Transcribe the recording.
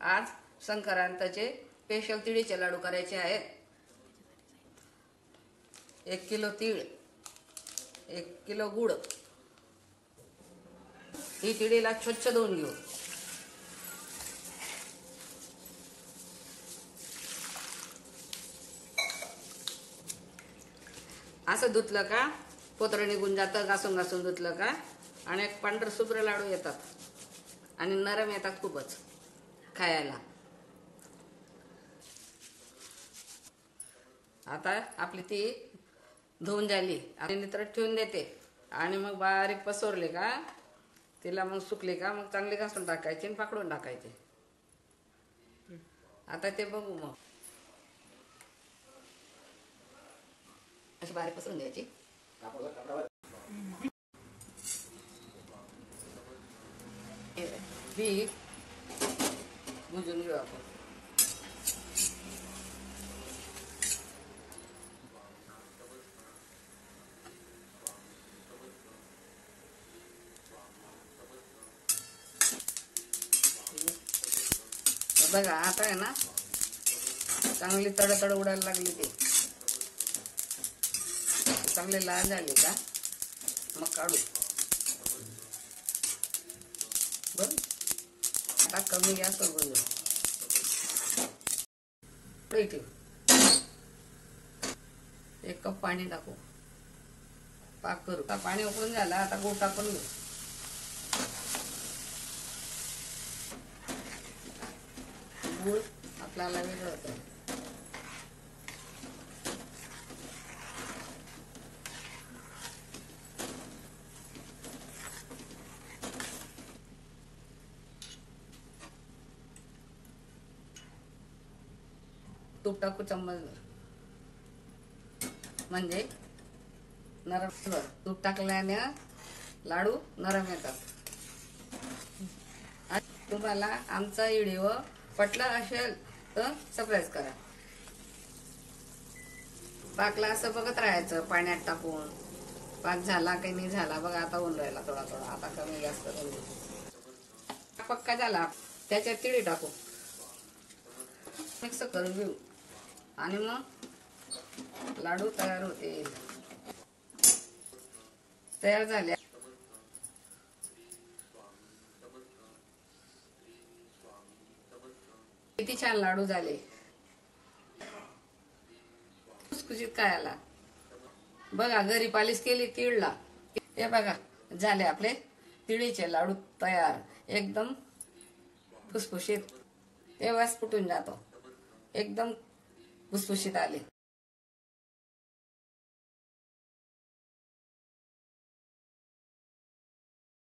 आज संक्रांतीचे स्पेशल तिळीचे लाडू करायचे आहेत। 1 किलो तीळ, 1 किलो गुळ। ही तिळीला स्वच्छ धुवून घेऊ। असं धुतलं का पोत्र निघून जातं, घासून घासून धुतलं का, आणि एक पांढर शुभ्र लाडू येतात आणि नरम येतात खूपच खायला। आता आपली ती धुवून झाली आणि नितळत ठेवून देते आणि मग बारीक पसरले का तिला मग सुकले का मग चांगले घासून टाकायचे आणि पाकडून टाकायचे। आता ते बघू मग अशी बारीक पसरून द्यायची। पीठ भुजून घेऊ आपण। बघा आता आहे ना चांगली तडतड उडायला लागली, ते चांगले लाल झाले का मग काढू। बघ आता कमी गॅसवर बनवू। ठेव, 1 कप पाणी टाकू, पाक करू। पाणी उकळून झालं, आता गूळ टाकून घेऊ। गूळ आपल्याला वेगळं होतं। तूप टाकू चम्मचभर, म्हणजे नरम। तूप टाकल्याने लाडू नरम येतात। तुम्हाला आमचा व्हिडिओ पटला असेल तर सबस्क्राईब करा। पाकला असं बघत राहायचं पाण्यात टाकून, पाक झाला काही नाही झाला। बघा आता होऊन राहिला थोडा थोडा, आता कमी जास्त करून घेऊ। पक्का झाला त्याच्यात तिळी टाकू, मिक्स करून घेऊ आणि मग लाडू तयार होते। तयार झाले। किती छान लाडू झाले, खुसखुशीत खायला। बघा घरी पालिश केली तिळला, हे बघा झाले आपले तिळीचे लाडू तयार। एकदम खुसखुशीत, ते वास फुटून जातो, एकदम खुसखुशीत आले।